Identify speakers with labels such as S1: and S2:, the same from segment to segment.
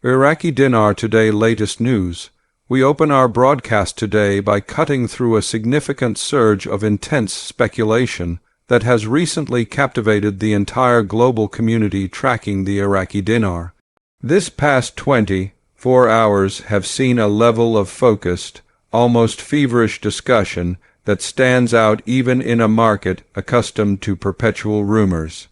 S1: Iraqi Dinar Today latest news. We open our broadcast today by cutting through a significant surge of intense speculation that has recently captivated the entire global community tracking the Iraqi dinar. This past 24 hours have seen a level of focused, almost feverish discussion that stands out even in a market accustomed to perpetual rumors.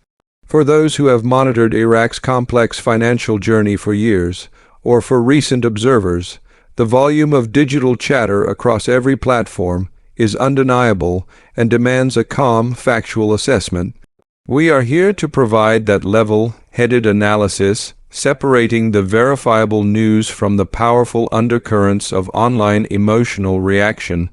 S1: For those who have monitored Iraq's complex financial journey for years, or for recent observers, the volume of digital chatter across every platform is undeniable and demands a calm, factual assessment. We are here to provide that level-headed analysis, separating the verifiable news from the powerful undercurrents of online emotional reaction.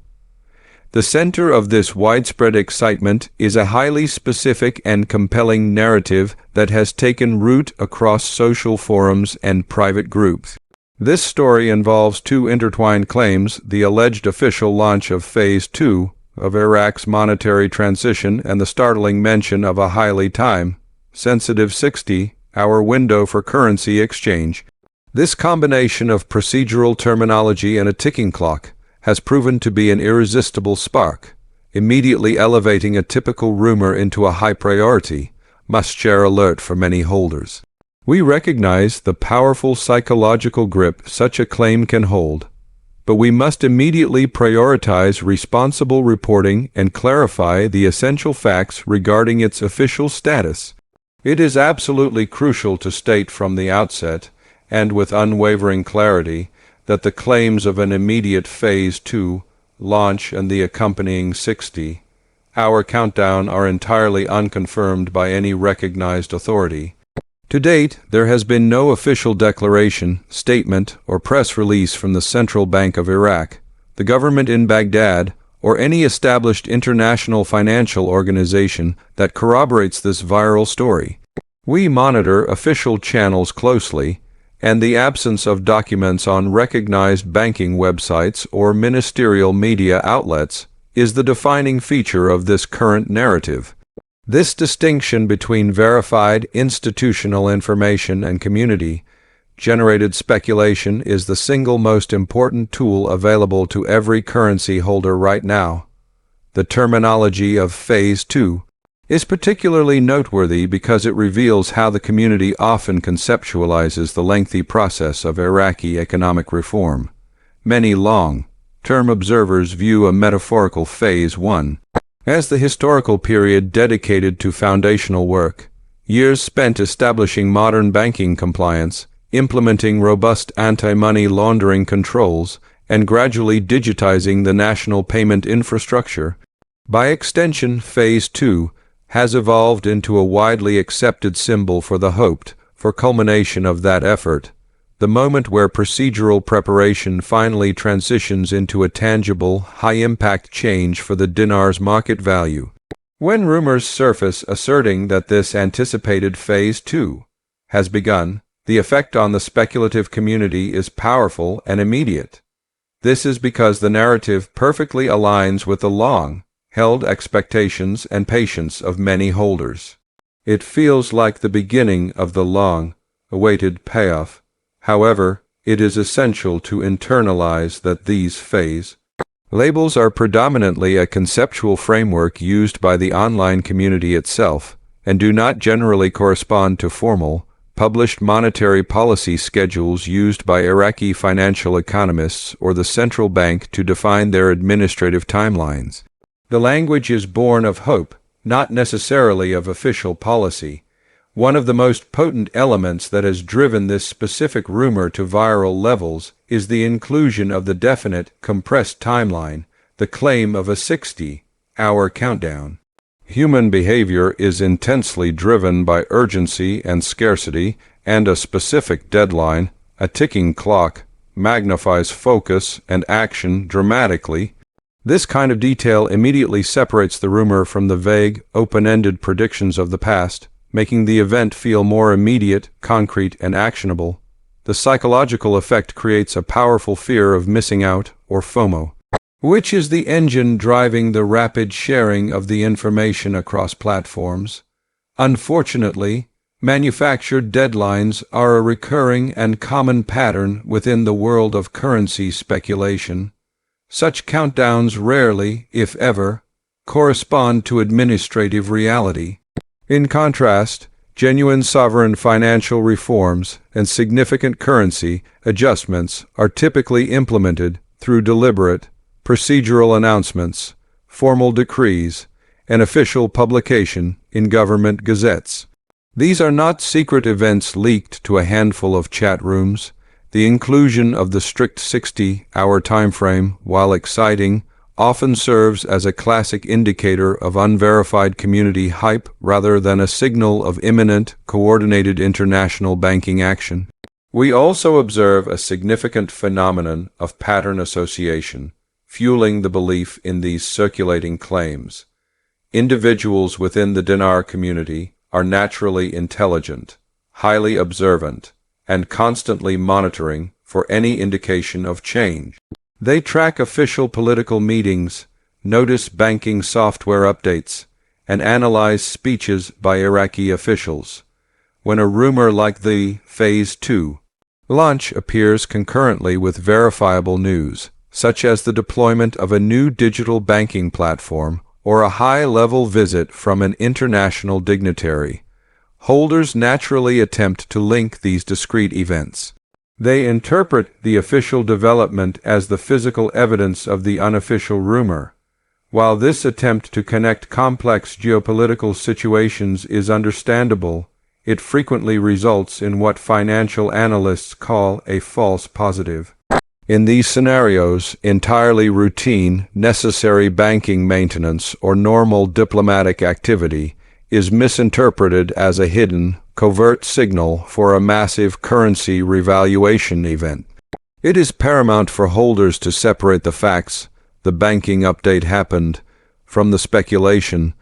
S1: The center of this widespread excitement is a highly specific and compelling narrative that has taken root across social forums and private groups. This story involves two intertwined claims: the alleged official launch of Phase 2 of Iraq's monetary transition and the startling mention of a highly time-sensitive 60-hour window for currency exchange. This combination of procedural terminology and a ticking clock has proven to be an irresistible spark, immediately elevating a typical rumor into a high-priority, must-share alert for many holders. We recognize the powerful psychological grip such a claim can hold, but we must immediately prioritize responsible reporting and clarify the essential facts regarding its official status. It is absolutely crucial to state from the outset, and with unwavering clarity, that the claims of an immediate Phase 2 launch and the accompanying 60-hour countdown are entirely unconfirmed by any recognized authority. To date, there has been no official declaration, statement, or press release from the Central Bank of Iraq, the government in Baghdad, or any established international financial organization that corroborates this viral story. We monitor official channels closely, and the absence of documents on recognized banking websites or ministerial media outlets is the defining feature of this current narrative. This distinction between verified institutional information and community-generated speculation is the single most important tool available to every currency holder right now. The terminology of Phase 2 is particularly noteworthy because it reveals how the community often conceptualizes the lengthy process of Iraqi economic reform. Many long-term observers view a metaphorical Phase 1 as the historical period dedicated to foundational work, years spent establishing modern banking compliance, implementing robust anti-money laundering controls, and gradually digitizing the national payment infrastructure. By extension, Phase 2 has evolved into a widely accepted symbol for the hoped-for culmination of that effort, the moment where procedural preparation finally transitions into a tangible, high-impact change for the dinar's market value. When rumors surface asserting that this anticipated Phase 2 has begun, the effect on the speculative community is powerful and immediate. This is because the narrative perfectly aligns with the long-held expectations and patience of many holders. It feels like the beginning of the long-awaited payoff. However, it is essential to internalize that these phase labels are predominantly a conceptual framework used by the online community itself, and do not generally correspond to formal, published monetary policy schedules used by Iraqi financial economists or the central bank to define their administrative timelines. The language is born of hope, not necessarily of official policy. One of the most potent elements that has driven this specific rumor to viral levels is the inclusion of the definite, compressed timeline, the claim of a 60-hour countdown. Human behavior is intensely driven by urgency and scarcity, and a specific deadline, a ticking clock, magnifies focus and action dramatically. This kind of detail immediately separates the rumor from the vague, open-ended predictions of the past, making the event feel more immediate, concrete, and actionable. The psychological effect creates a powerful fear of missing out, or FOMO, which is the engine driving the rapid sharing of the information across platforms. Unfortunately, Manufactured deadlines are a recurring and common pattern within the world of currency speculation. Such countdowns rarely, if ever, correspond to administrative reality. In contrast, genuine sovereign financial reforms and significant currency adjustments are typically implemented through deliberate, procedural announcements, formal decrees, and official publication in government gazettes. These are not secret events leaked to a handful of chat rooms. The inclusion of the strict 60-hour timeframe, while exciting, often serves as a classic indicator of unverified community hype rather than a signal of imminent, coordinated international banking action. We also observe a significant phenomenon of pattern association, fueling the belief in these circulating claims. Individuals within the Dinar community are naturally intelligent, highly observant, and constantly monitoring for any indication of change. They track official political meetings, notice banking software updates, and analyze speeches by Iraqi officials. When a rumor like the Phase 2 launch appears concurrently with verifiable news, such as the deployment of a new digital banking platform or a high-level visit from an international dignitary, holders naturally attempt to link these discrete events. They interpret the official development as the physical evidence of the unofficial rumor. While this attempt to connect complex geopolitical situations is understandable, it frequently results in what financial analysts call a false positive. In these scenarios, entirely routine, necessary banking maintenance or normal diplomatic activity is misinterpreted as a hidden, covert signal for a massive currency revaluation event. It is paramount for holders to separate the facts, the banking update happened, from the speculation.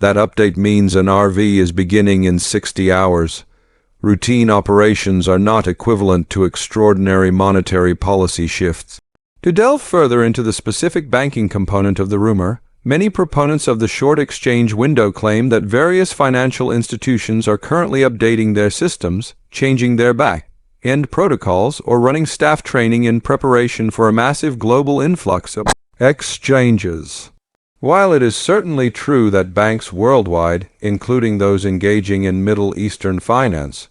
S1: That update means an RV is beginning in 60 hours. Routine operations are not equivalent to extraordinary monetary policy shifts. To delve further into the specific banking component of the rumor, many proponents of the short exchange window claim that various financial institutions are currently updating their systems, changing their back-end protocols, or running staff training in preparation for a massive global influx of exchanges. While it is certainly true that banks worldwide, including those engaging in Middle Eastern finance,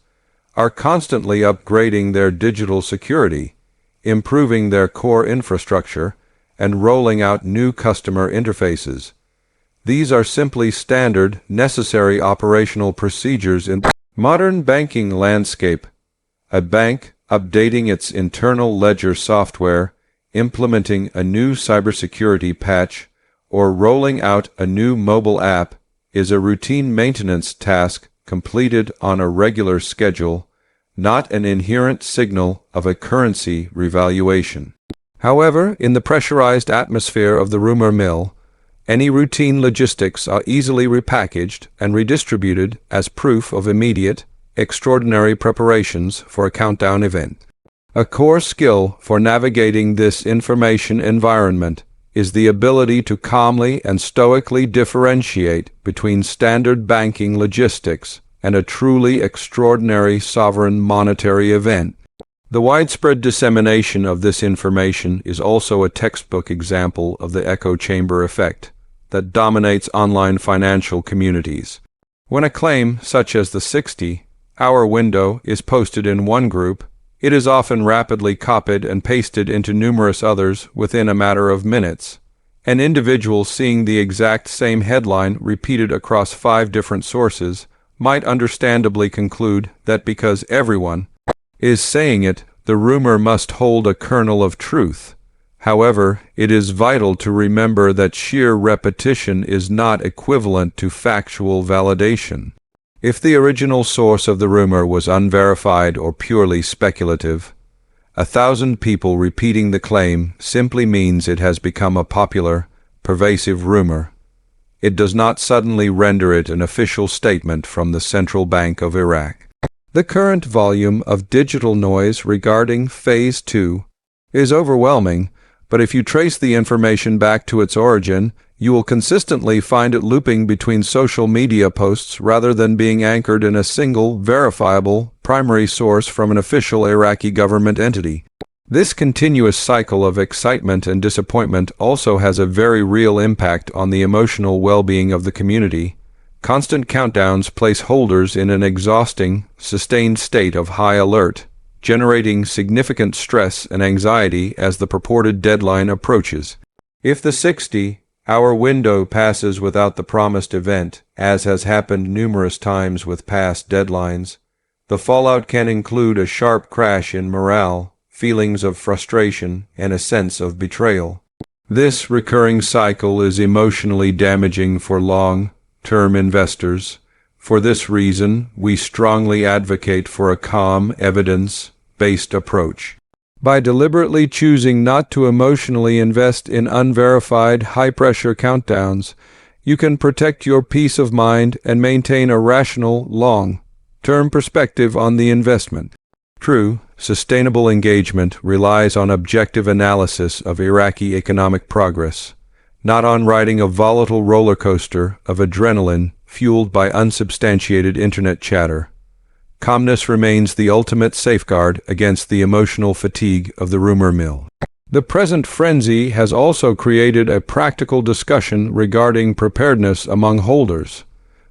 S1: are constantly upgrading their digital security, improving their core infrastructure, and rolling out new customer interfaces, these are simply standard, necessary operational procedures in the modern banking landscape. A bank updating its internal ledger software, implementing a new cybersecurity patch, or rolling out a new mobile app is a routine maintenance task completed on a regular schedule, not an inherent signal of a currency revaluation. However, in the pressurized atmosphere of the rumor mill, any routine logistics are easily repackaged and redistributed as proof of immediate, extraordinary preparations for a countdown event. A core skill for navigating this information environment is the ability to calmly and stoically differentiate between standard banking logistics and a truly extraordinary sovereign monetary event. The widespread dissemination of this information is also a textbook example of the echo chamber effect that dominates online financial communities. When a claim, such as the 60-hour window, is posted in one group, it is often rapidly copied and pasted into numerous others within a matter of minutes. An individual seeing the exact same headline repeated across 5 different sources might understandably conclude that because everyone is saying it, the rumor must hold a kernel of truth. However, it is vital to remember that sheer repetition is not equivalent to factual validation. If the original source of the rumor was unverified or purely speculative, 1,000 people repeating the claim simply means it has become a popular, pervasive rumor. It does not suddenly render it an official statement from the Central Bank of Iraq. The current volume of digital noise regarding Phase 2 is overwhelming, But if you trace the information back to its origin, you will consistently find it looping between social media posts rather than being anchored in a single, verifiable, primary source from an official Iraqi government entity. This continuous cycle of excitement and disappointment also has a very real impact on the emotional well-being of the community. Constant countdowns place holders in an exhausting, sustained state of high alert, generating significant stress and anxiety as the purported deadline approaches. If the 60-hour window passes without the promised event, as has happened numerous times with past deadlines, the fallout can include a sharp crash in morale, feelings of frustration, and a sense of betrayal. This recurring cycle is emotionally damaging for long-term investors. For this reason, we strongly advocate for a calm, evidence-based approach. By deliberately choosing not to emotionally invest in unverified, high-pressure countdowns, you can protect your peace of mind and maintain a rational, long-term perspective on the investment. True, sustainable engagement relies on objective analysis of Iraqi economic progress, not on riding a volatile roller coaster of adrenaline fueled by unsubstantiated internet chatter. Calmness remains the ultimate safeguard against the emotional fatigue of the rumor mill. The present frenzy has also created a practical discussion regarding preparedness among holders.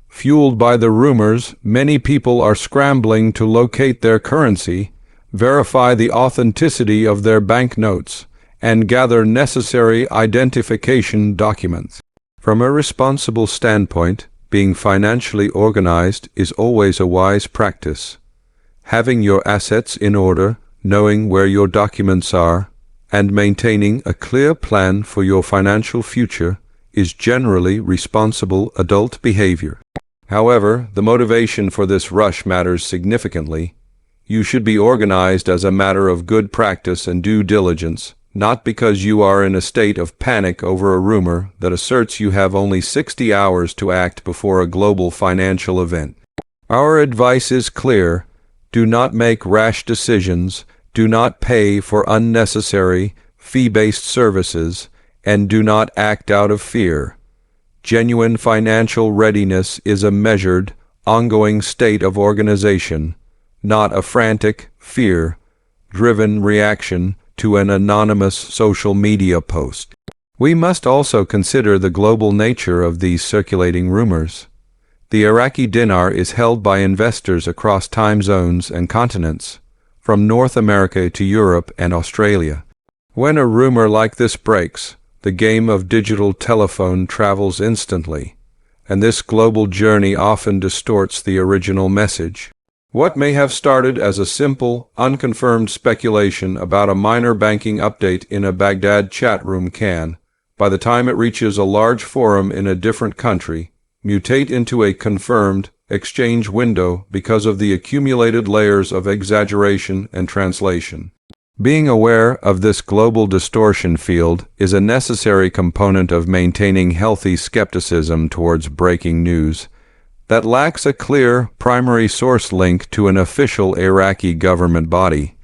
S1: Fueled by the rumors, many people are scrambling to locate their currency, verify the authenticity of their banknotes, and gather necessary identification documents. From a responsible standpoint, being financially organized is always a wise practice. Having your assets in order, knowing where your documents are, and maintaining a clear plan for your financial future is generally responsible adult behavior. However, the motivation for this rush matters significantly. You should be organized as a matter of good practice and due diligence, not because you are in a state of panic over a rumor that asserts you have only 60 hours to act before a global financial event. Our advice is clear: do not make rash decisions, do not pay for unnecessary, fee-based services, and do not act out of fear. Genuine financial readiness is a measured, ongoing state of organization, not a frantic, fear-driven reaction to an anonymous social media post. We must also consider the global nature of these circulating rumors. The Iraqi dinar is held by investors across time zones and continents, from North America to Europe and Australia. When a rumor like this breaks, the game of digital telephone travels instantly, and this global journey often distorts the original message. What may have started as a simple, unconfirmed speculation about a minor banking update in a Baghdad chat room can, by the time it reaches a large forum in a different country, mutate into a confirmed exchange window because of the accumulated layers of exaggeration and translation. Being aware of this global distortion field is a necessary component of maintaining healthy skepticism towards breaking news that lacks a clear primary source link to an official Iraqi government body.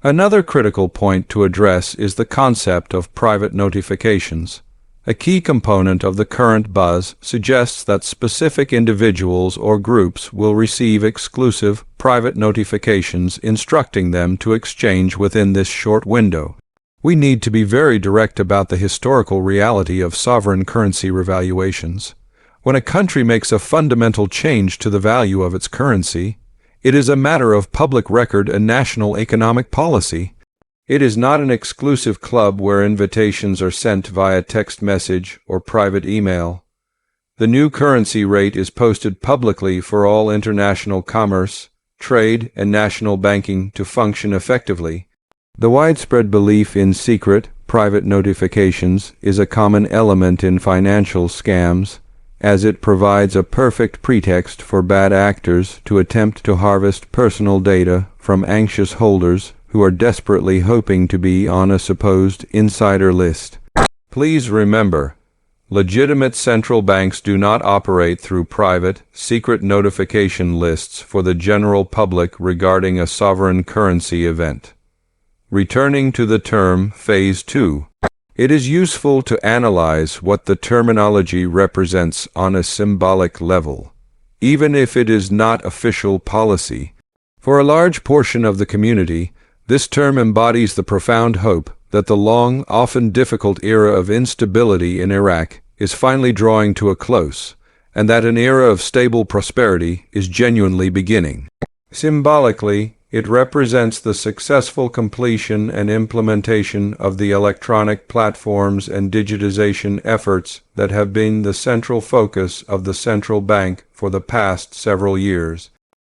S1: Another critical point to address is the concept of private notifications. A key component of the current buzz suggests that specific individuals or groups will receive exclusive private notifications instructing them to exchange within this short window. We need to be very direct about the historical reality of sovereign currency revaluations. When a country makes a fundamental change to the value of its currency, it is a matter of public record and national economic policy. It is not an exclusive club where invitations are sent via text message or private email. The new currency rate is posted publicly for all international commerce, trade, and national banking to function effectively. The widespread belief in secret, private notifications is a common element in financial scams, as it provides a perfect pretext for bad actors to attempt to harvest personal data from anxious holders who are desperately hoping to be on a supposed insider list. Please remember, legitimate central banks do not operate through private, secret notification lists for the general public regarding a sovereign currency event. Returning to the term Phase 2. It is useful to analyze what the terminology represents on a symbolic level, even if it is not official policy. For a large portion of the community, this term embodies the profound hope that the long, often difficult era of instability in Iraq is finally drawing to a close, and that an era of stable prosperity is genuinely beginning. Symbolically, it represents the successful completion and implementation of the electronic platforms and digitization efforts that have been the central focus of the central bank for the past several years.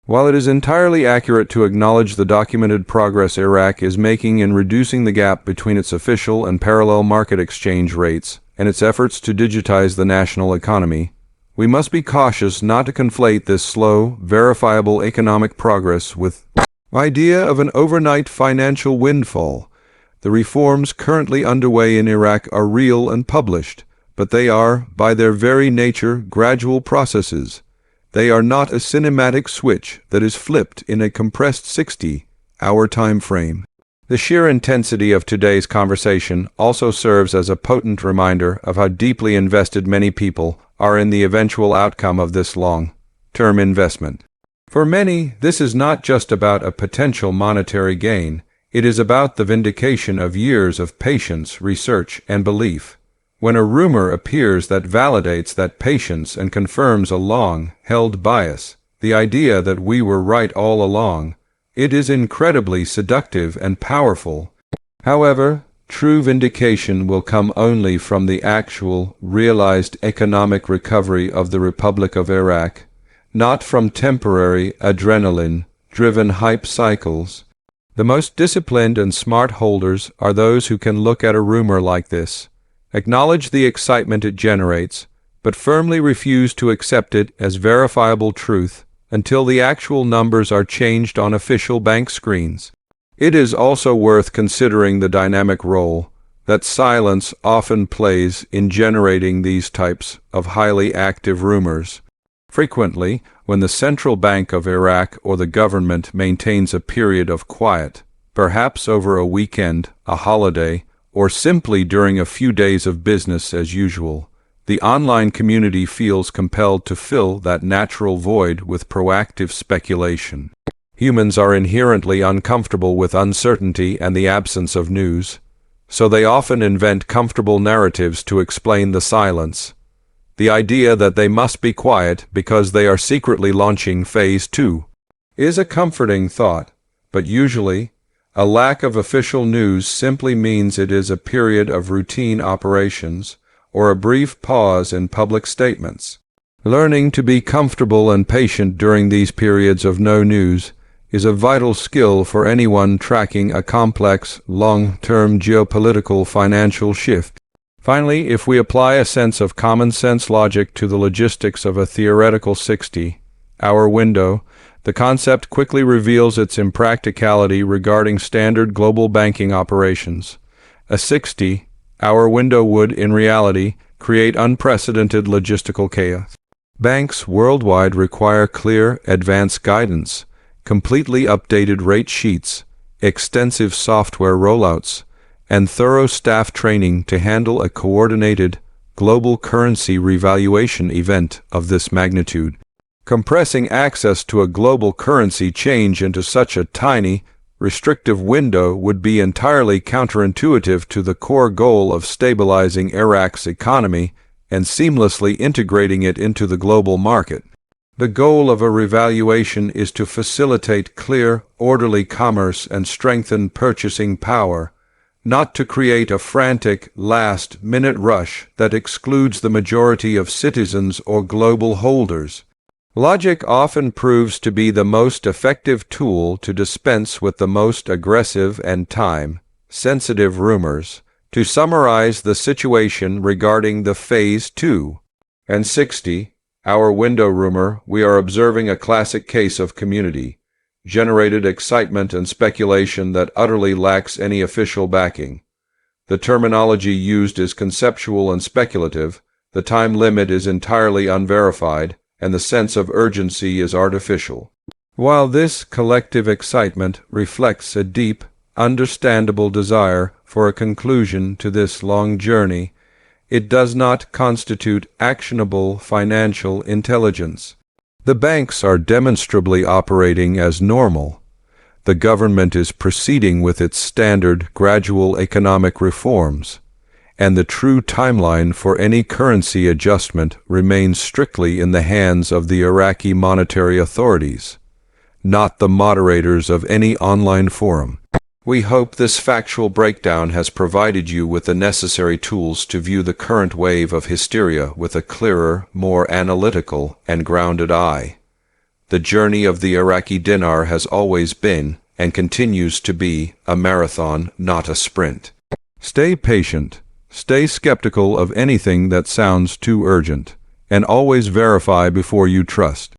S1: While it is entirely accurate to acknowledge the documented progress Iraq is making in reducing the gap between its official and parallel market exchange rates and its efforts to digitize the national economy, we must be cautious not to conflate this slow, verifiable economic progress with the idea of an overnight financial windfall. The reforms currently underway in Iraq are real and published, but they are, by their very nature, gradual processes. They are not a cinematic switch that is flipped in a compressed 60-hour time frame. The sheer intensity of today's conversation also serves as a potent reminder of how deeply invested many people are in the eventual outcome of this long-term investment. For many, this is not just about a potential monetary gain. It is about the vindication of years of patience, research, and belief. When a rumor appears that validates that patience and confirms a long-held bias, the idea that we were right all along, it is incredibly seductive and powerful. However, true vindication will come only from the actual, realized economic recovery of the Republic of Iraq, not from temporary, adrenaline-driven hype cycles. The most disciplined and smart holders are those who can look at a rumor like this, acknowledge the excitement it generates, but firmly refuse to accept it as verifiable truth until the actual numbers are changed on official bank screens. It is also worth considering the dynamic role that silence often plays in generating these types of highly active rumors. Frequently, when the central bank of Iraq or the government maintains a period of quiet, perhaps over a weekend, a holiday, or simply during a few days of business as usual, the online community feels compelled to fill that natural void with proactive speculation. Humans are inherently uncomfortable with uncertainty and the absence of news, so they often invent comfortable narratives to explain the silence. The idea that they must be quiet because they are secretly launching Phase 2 is a comforting thought, but usually, a lack of official news simply means it is a period of routine operations or a brief pause in public statements. Learning to be comfortable and patient during these periods of no news is a vital skill for anyone tracking a complex, long-term geopolitical financial shift. Finally, if we apply a sense of common-sense logic to the logistics of a theoretical 60-hour window, the concept quickly reveals its impracticality regarding standard global banking operations. A 60-hour window would, in reality, create unprecedented logistical chaos. Banks worldwide require clear, advanced guidance, completely updated rate sheets, extensive software rollouts, and thorough staff training to handle a coordinated, global currency revaluation event of this magnitude. Compressing access to a global currency change into such a tiny, restrictive window would be entirely counterintuitive to the core goal of stabilizing Iraq's economy and seamlessly integrating it into the global market. The goal of a revaluation is to facilitate clear, orderly commerce and strengthen purchasing power, not to create a frantic, last-minute rush that excludes the majority of citizens or global holders. Logic often proves to be the most effective tool to dispense with the most aggressive and time-sensitive rumors. To summarize the situation regarding the Phase 2 and 60-hour window rumor, we are observing a classic case of community-generated excitement and speculation that utterly lacks any official backing. The terminology used is conceptual and speculative, the time limit is entirely unverified, and the sense of urgency is artificial. While this collective excitement reflects a deep, understandable desire for a conclusion to this long journey, it does not constitute actionable financial intelligence. The banks are demonstrably operating as normal. The government is proceeding with its standard gradual economic reforms, and the true timeline for any currency adjustment remains strictly in the hands of the Iraqi monetary authorities, not the moderators of any online forum. We hope this factual breakdown has provided you with the necessary tools to view the current wave of hysteria with a clearer, more analytical, and grounded eye. The journey of the Iraqi dinar has always been, and continues to be, a marathon, not a sprint. Stay patient, stay skeptical of anything that sounds too urgent, and always verify before you trust.